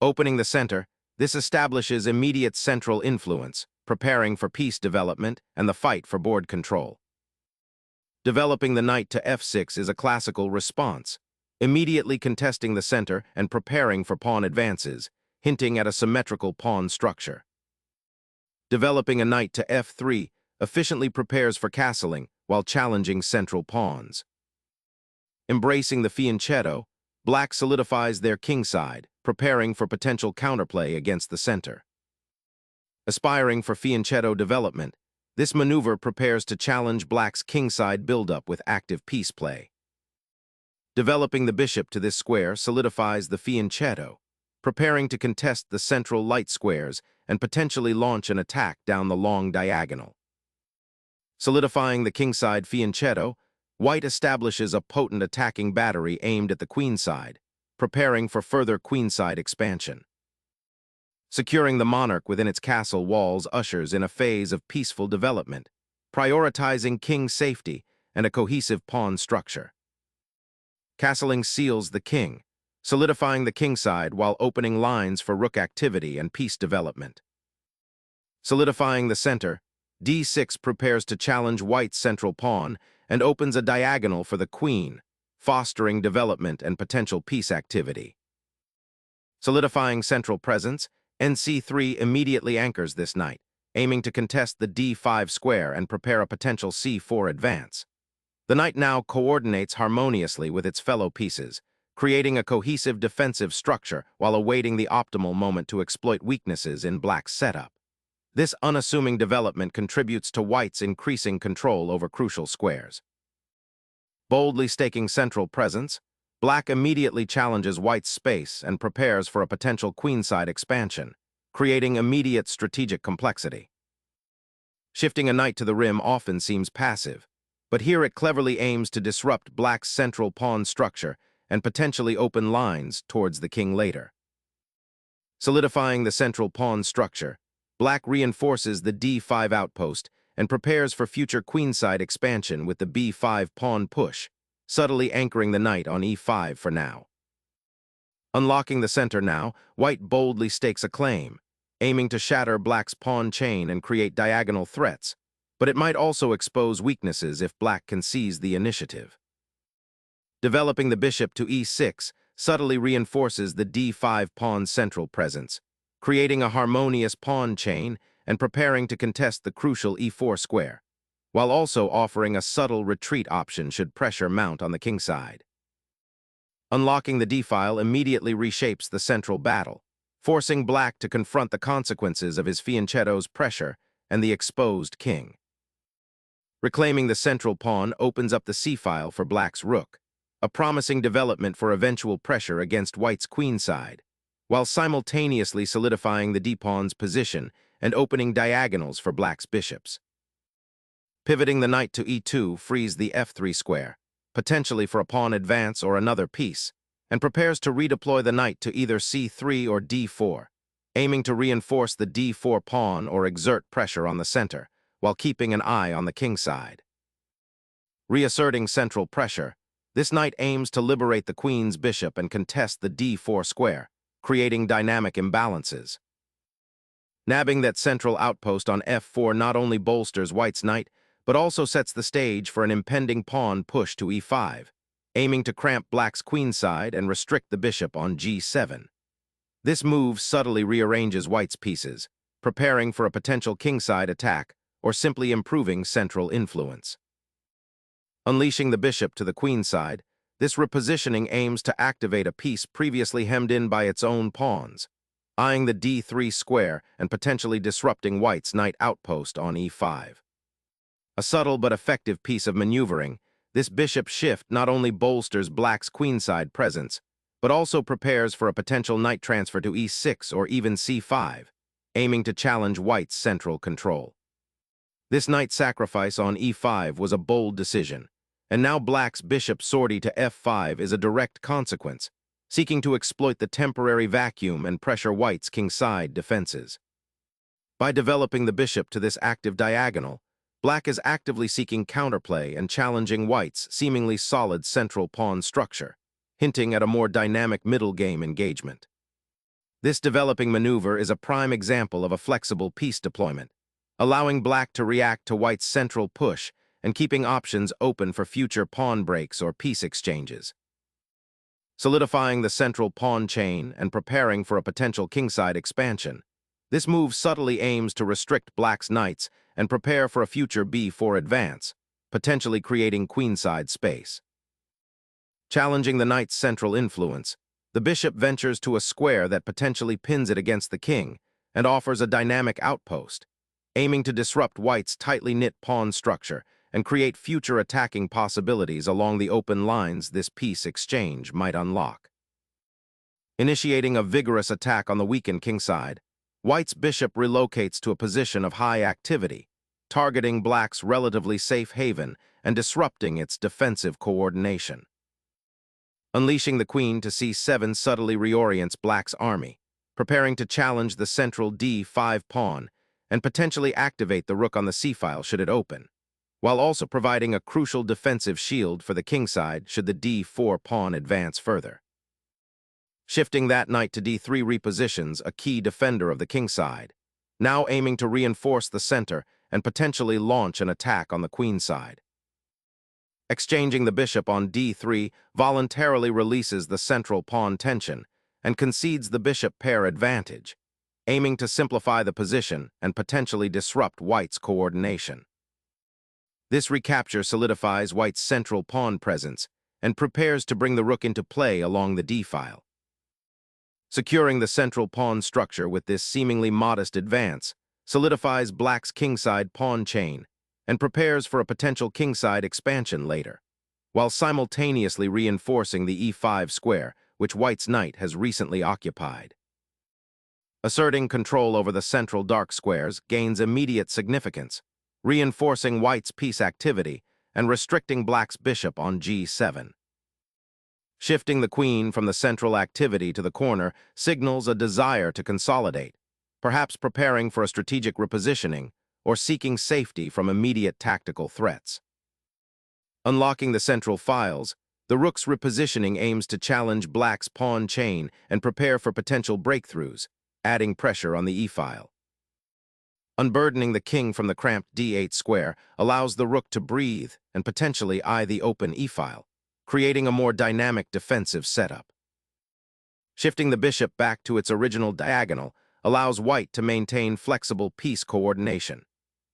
Opening the center, this establishes immediate central influence, preparing for piece development and the fight for board control. Developing the knight to f6 is a classical response, immediately contesting the center and preparing for pawn advances, hinting at a symmetrical pawn structure. Developing a knight to f3 efficiently prepares for castling while challenging central pawns. Embracing the fianchetto, black solidifies their kingside, preparing for potential counterplay against the center. Aspiring for fianchetto development, this maneuver prepares to challenge black's kingside buildup with active piece play. Developing the bishop to this square solidifies the fianchetto, preparing to contest the central light squares and potentially launch an attack down the long diagonal. Solidifying the kingside fianchetto, white establishes a potent attacking battery aimed at the queenside, preparing for further queenside expansion. Securing the monarch within its castle walls ushers in a phase of peaceful development, prioritizing king safety and a cohesive pawn structure. Castling seals the king, solidifying the kingside while opening lines for rook activity and piece development. Solidifying the center, d6 prepares to challenge white's central pawn and opens a diagonal for the queen, fostering development and potential piece activity. Solidifying central presence, nc3 immediately anchors this knight, aiming to contest the d5 square and prepare a potential c4 advance. The knight now coordinates harmoniously with its fellow pieces, creating a cohesive defensive structure while awaiting the optimal moment to exploit weaknesses in black's setup. This unassuming development contributes to white's increasing control over crucial squares. Boldly staking central presence, black immediately challenges white's space and prepares for a potential queenside expansion, creating immediate strategic complexity. Shifting a knight to the rim often seems passive, but here it cleverly aims to disrupt black's central pawn structure and potentially open lines towards the king later. Solidifying the central pawn structure, black reinforces the d5 outpost and prepares for future queenside expansion with the b5 pawn push, subtly anchoring the knight on e5 for now. Unlocking the center now, white boldly stakes a claim, aiming to shatter black's pawn chain and create diagonal threats, but it might also expose weaknesses if black can seize the initiative. Developing the bishop to e6 subtly reinforces the d5 pawn's central presence, creating a harmonious pawn chain and preparing to contest the crucial e4 square, while also offering a subtle retreat option should pressure mount on the kingside. Unlocking the d-file immediately reshapes the central battle, forcing black to confront the consequences of his fianchetto's pressure and the exposed king. Reclaiming the central pawn opens up the c-file for black's rook, a promising development for eventual pressure against white's queenside, while simultaneously solidifying the d-pawn's position and opening diagonals for black's bishops. Pivoting the knight to e2 frees the f3 square, potentially for a pawn advance or another piece, and prepares to redeploy the knight to either c3 or d4, aiming to reinforce the d4 pawn or exert pressure on the center, while keeping an eye on the kingside. Reasserting central pressure, this knight aims to liberate the queen's bishop and contest the d4 square, creating dynamic imbalances. Nabbing that central outpost on f4 not only bolsters white's knight, but also sets the stage for an impending pawn push to e5, aiming to cramp black's queenside and restrict the bishop on g7. This move subtly rearranges white's pieces, preparing for a potential kingside attack or simply improving central influence. Unleashing the bishop to the queenside, this repositioning aims to activate a piece previously hemmed in by its own pawns, eyeing the d3 square and potentially disrupting white's knight outpost on e5. A subtle but effective piece of maneuvering, this bishop shift not only bolsters black's queenside presence, but also prepares for a potential knight transfer to e6 or even c5, aiming to challenge white's central control. This knight sacrifice on e5 was a bold decision, and now black's bishop sortie to f5 is a direct consequence, seeking to exploit the temporary vacuum and pressure white's kingside defenses. By developing the bishop to this active diagonal, black is actively seeking counterplay and challenging white's seemingly solid central pawn structure, hinting at a more dynamic middle game engagement. This developing maneuver is a prime example of a flexible piece deployment, allowing black to react to white's central push and keeping options open for future pawn breaks or piece exchanges. Solidifying the central pawn chain and preparing for a potential kingside expansion, this move subtly aims to restrict black's knights and prepare for a future b4 advance, potentially creating queenside space. Challenging the knight's central influence, the bishop ventures to a square that potentially pins it against the king and offers a dynamic outpost, aiming to disrupt white's tightly knit pawn structure and create future attacking possibilities along the open lines this piece exchange might unlock. Initiating a vigorous attack on the weakened kingside, white's bishop relocates to a position of high activity, targeting black's relatively safe haven and disrupting its defensive coordination. Unleashing the queen to c7 subtly reorients black's army, preparing to challenge the central d5 pawn and potentially activate the rook on the c-file should it open, while also providing a crucial defensive shield for the kingside should the d4 pawn advance further. Shifting that knight to d3 repositions a key defender of the kingside, now aiming to reinforce the center and potentially launch an attack on the queenside. Exchanging the bishop on d3 voluntarily releases the central pawn tension and concedes the bishop pair advantage, aiming to simplify the position and potentially disrupt white's coordination. This recapture solidifies white's central pawn presence and prepares to bring the rook into play along the d-file. Securing the central pawn structure with this seemingly modest advance solidifies black's kingside pawn chain and prepares for a potential kingside expansion later, while simultaneously reinforcing the e5 square, which white's knight has recently occupied. Asserting control over the central dark squares gains immediate significance, reinforcing white's piece activity and restricting black's bishop on g7. Shifting the queen from the central activity to the corner signals a desire to consolidate, perhaps preparing for a strategic repositioning or seeking safety from immediate tactical threats. Unlocking the central files, the rook's repositioning aims to challenge black's pawn chain and prepare for potential breakthroughs, adding pressure on the e-file. Unburdening the king from the cramped d8 square allows the rook to breathe and potentially eye the open e-file, creating a more dynamic defensive setup. Shifting the bishop back to its original diagonal allows white to maintain flexible piece coordination,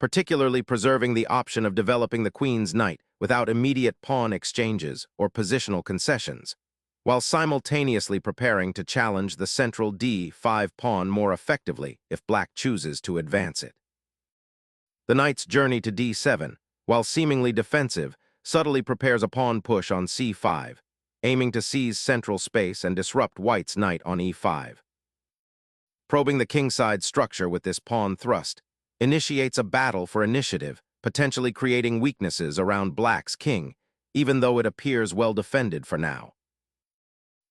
particularly preserving the option of developing the queen's knight without immediate pawn exchanges or positional concessions, while simultaneously preparing to challenge the central d5 pawn more effectively if black chooses to advance it. The knight's journey to d7, while seemingly defensive, subtly prepares a pawn push on c5, aiming to seize central space and disrupt white's knight on e5. Probing the kingside structure with this pawn thrust initiates a battle for initiative, potentially creating weaknesses around black's king, even though it appears well defended for now.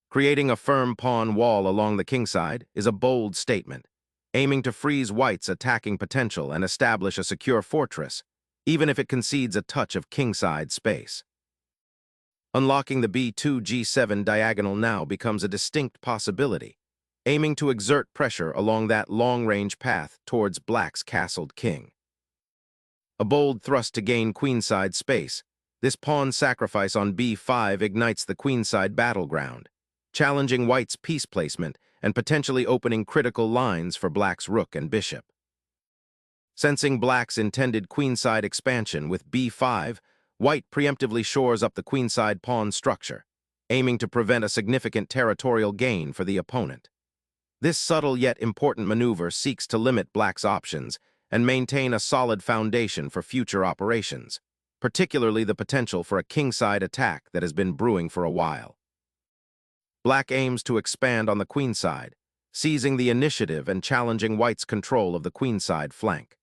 Creating a firm pawn wall along the kingside is a bold statement, aiming to freeze white's attacking potential and establish a secure fortress, even if it concedes a touch of kingside space. Unlocking the b2 g7 diagonal now becomes a distinct possibility, aiming to exert pressure along that long-range path towards black's castled king. A bold thrust to gain queenside space, this pawn sacrifice on b5 ignites the queenside battleground, challenging white's piece placement and potentially opening critical lines for black's rook and bishop. Sensing black's intended queenside expansion with b5, white preemptively shores up the queenside pawn structure, aiming to prevent a significant territorial gain for the opponent. This subtle yet important maneuver seeks to limit black's options and maintain a solid foundation for future operations, particularly the potential for a kingside attack that has been brewing for a while. Black aims to expand on the queenside, seizing the initiative and challenging white's control of the queenside flank.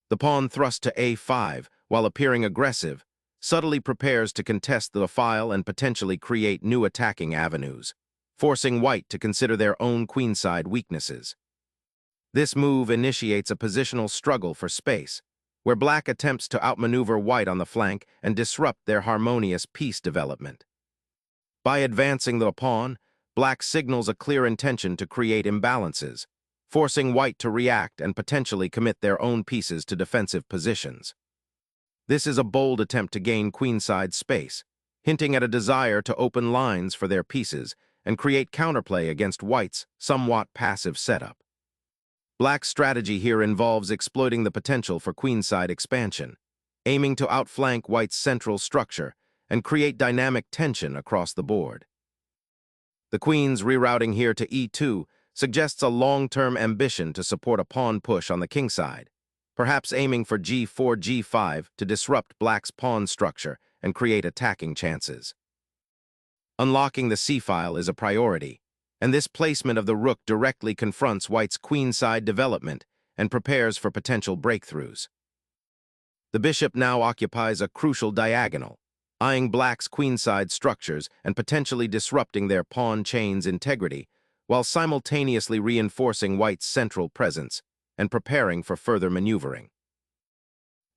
The pawn thrust to a5, while appearing aggressive, subtly prepares to contest the file and potentially create new attacking avenues, forcing white to consider their own queenside weaknesses. This move initiates a positional struggle for space, where black attempts to outmaneuver white on the flank and disrupt their harmonious piece development. By advancing the pawn, black signals a clear intention to create imbalances, forcing white to react and potentially commit their own pieces to defensive positions. This is a bold attempt to gain queenside space, hinting at a desire to open lines for their pieces and create counterplay against white's somewhat passive setup. Black's strategy here involves exploiting the potential for queenside expansion, aiming to outflank white's central structure and create dynamic tension across the board. The queen's rerouting here to e2 suggests a long-term ambition to support a pawn push on the kingside, perhaps aiming for g4, g5 to disrupt black's pawn structure and create attacking chances. Unlocking the c-file is a priority, and this placement of the rook directly confronts white's queenside development and prepares for potential breakthroughs. The bishop now occupies a crucial diagonal, eyeing black's queenside structures and potentially disrupting their pawn chain's integrity, while simultaneously reinforcing white's central presence and preparing for further maneuvering.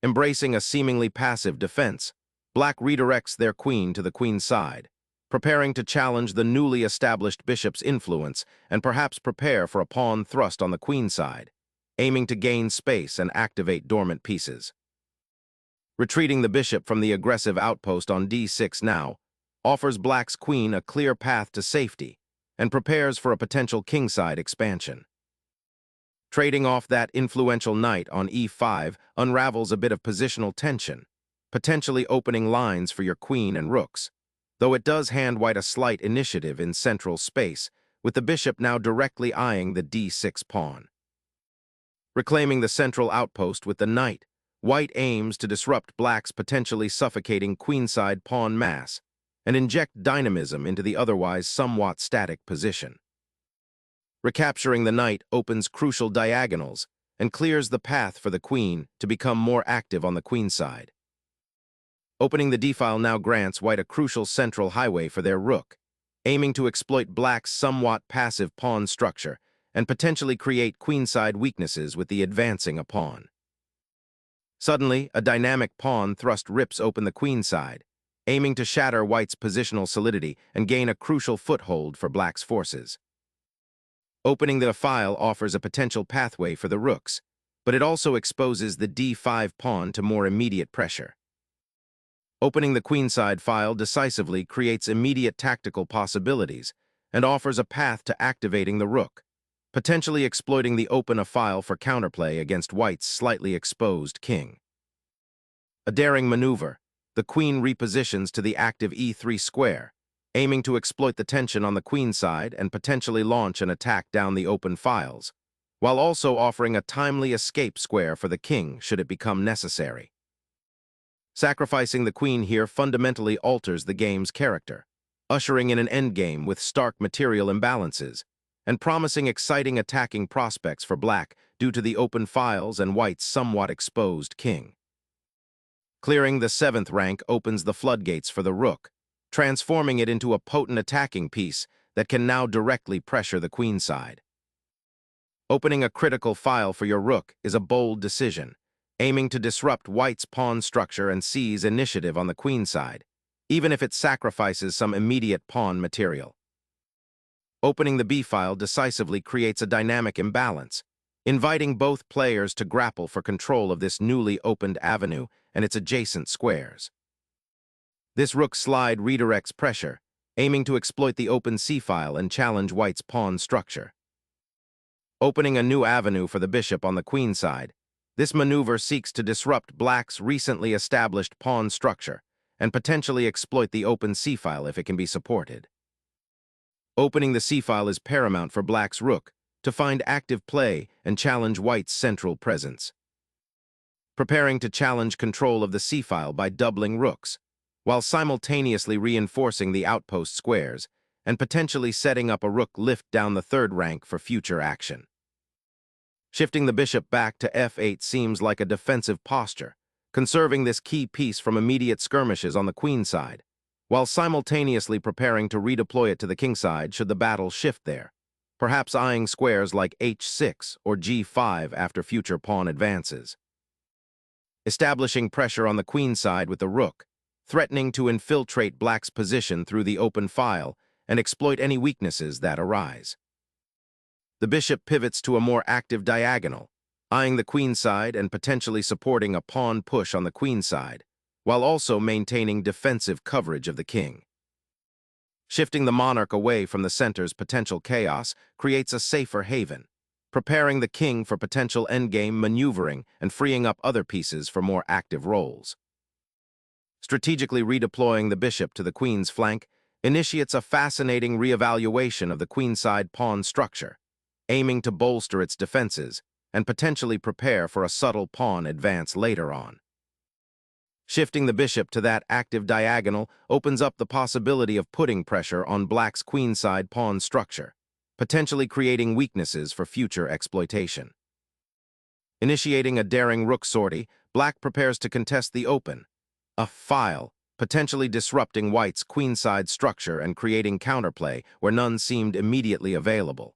Embracing a seemingly passive defense, black redirects their queen to the queen's side, preparing to challenge the newly established bishop's influence and perhaps prepare for a pawn thrust on the queen side, aiming to gain space and activate dormant pieces. Retreating the bishop from the aggressive outpost on d6 now offers black's queen a clear path to safety and prepares for a potential kingside expansion. Trading off that influential knight on e5 unravels a bit of positional tension, potentially opening lines for your queen and rooks, though it does hand white a slight initiative in central space, with the bishop now directly eyeing the d6 pawn. Reclaiming the central outpost with the knight, white aims to disrupt black's potentially suffocating queenside pawn mass and inject dynamism into the otherwise somewhat static position. Recapturing the knight opens crucial diagonals and clears the path for the queen to become more active on the queenside. Opening the d-file now grants white a crucial central highway for their rook, aiming to exploit black's somewhat passive pawn structure and potentially create queenside weaknesses with the advancing a pawn. Suddenly, a dynamic pawn thrust rips open the queenside, aiming to shatter white's positional solidity and gain a crucial foothold for black's forces. Opening the file offers a potential pathway for the rooks, but it also exposes the d5 pawn to more immediate pressure. Opening the queenside file decisively creates immediate tactical possibilities and offers a path to activating the rook, potentially exploiting the open a file for counterplay against white's slightly exposed king. A daring maneuver, the queen repositions to the active e3 square, aiming to exploit the tension on the queenside and potentially launch an attack down the open files, while also offering a timely escape square for the king should it become necessary. Sacrificing the queen here fundamentally alters the game's character, ushering in an endgame with stark material imbalances, and promising exciting attacking prospects for black due to the open files and white's somewhat exposed king. Clearing the 7th rank opens the floodgates for the rook, transforming it into a potent attacking piece that can now directly pressure the queenside. Opening a critical file for your rook is a bold decision, aiming to disrupt white's pawn structure and seize initiative on the queenside, even if it sacrifices some immediate pawn material. Opening the b-file decisively creates a dynamic imbalance, inviting both players to grapple for control of this newly opened avenue and its adjacent squares. This rook slide redirects pressure, aiming to exploit the open c-file and challenge white's pawn structure. Opening a new avenue for the bishop on the queenside, this maneuver seeks to disrupt black's recently established pawn structure and potentially exploit the open c-file if it can be supported. Opening the c-file is paramount for black's rook to find active play and challenge white's central presence. Preparing to challenge control of the c-file by doubling rooks, while simultaneously reinforcing the outpost squares and potentially setting up a rook lift down the 3rd rank for future action. Shifting the bishop back to f8 seems like a defensive posture, conserving this key piece from immediate skirmishes on the queenside, while simultaneously preparing to redeploy it to the kingside should the battle shift there, perhaps eyeing squares like h6 or g5 after future pawn advances. Establishing pressure on the queenside with the rook, threatening to infiltrate black's position through the open file and exploit any weaknesses that arise. The bishop pivots to a more active diagonal, eyeing the queenside and potentially supporting a pawn push on the queenside, while also maintaining defensive coverage of the king. Shifting the monarch away from the center's potential chaos creates a safer haven, preparing the king for potential endgame maneuvering and freeing up other pieces for more active roles. Strategically redeploying the bishop to the queen's flank initiates a fascinating reevaluation of the queenside pawn structure, aiming to bolster its defenses and potentially prepare for a subtle pawn advance later on. Shifting the bishop to that active diagonal opens up the possibility of putting pressure on black's queenside pawn structure, potentially creating weaknesses for future exploitation. Initiating a daring rook sortie, black prepares to contest the open, a file, potentially disrupting white's queenside structure and creating counterplay where none seemed immediately available.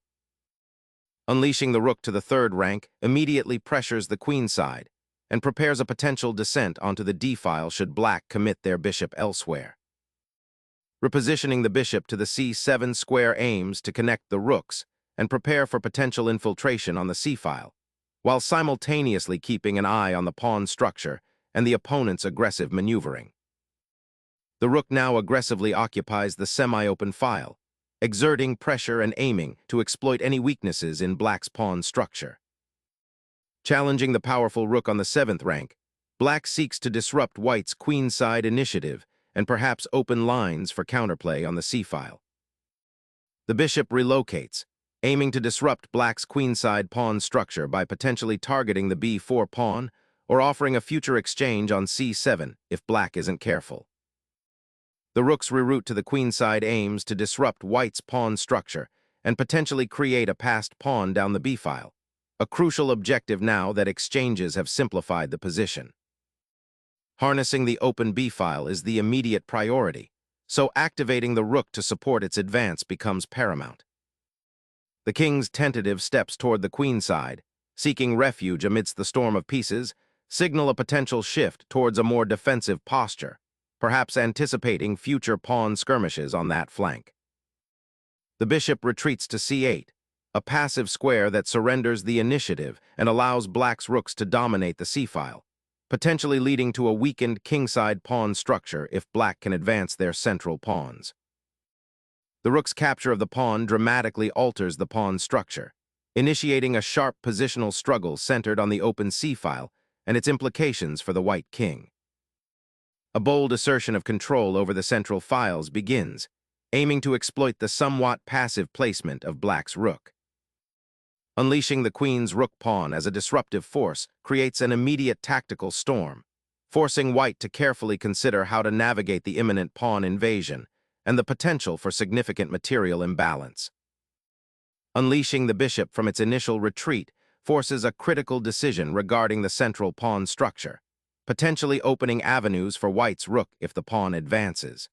Unleashing the rook to the third rank immediately pressures the queenside and prepares a potential descent onto the d-file should black commit their bishop elsewhere. Repositioning the bishop to the c7 square aims to connect the rooks and prepare for potential infiltration on the c-file, while simultaneously keeping an eye on the pawn structure and the opponent's aggressive maneuvering. The rook now aggressively occupies the semi-open file, exerting pressure and aiming to exploit any weaknesses in black's pawn structure. Challenging the powerful rook on the 7th rank, black seeks to disrupt white's queenside initiative and perhaps open lines for counterplay on the c-file. The bishop relocates, aiming to disrupt black's queenside pawn structure by potentially targeting the b4 pawn or offering a future exchange on c7 if black isn't careful. The rook's reroute to the queenside aims to disrupt white's pawn structure and potentially create a passed pawn down the b-file, a crucial objective now that exchanges have simplified the position. Harnessing the open b-file is the immediate priority, so activating the rook to support its advance becomes paramount. The king's tentative steps toward the queenside, seeking refuge amidst the storm of pieces, signal a potential shift towards a more defensive posture, perhaps anticipating future pawn skirmishes on that flank. The bishop retreats to c8, a passive square that surrenders the initiative and allows black's rooks to dominate the c-file, potentially leading to a weakened kingside pawn structure if black can advance their central pawns. The rook's capture of the pawn dramatically alters the pawn structure, initiating a sharp positional struggle centered on the open c-file and its implications for the white king. A bold assertion of control over the central files begins, aiming to exploit the somewhat passive placement of black's rook. Unleashing the queen's rook pawn as a disruptive force creates an immediate tactical storm, forcing white to carefully consider how to navigate the imminent pawn invasion and the potential for significant material imbalance. Unleashing the bishop from its initial retreat forces a critical decision regarding the central pawn structure, potentially opening avenues for white's rook if the pawn advances.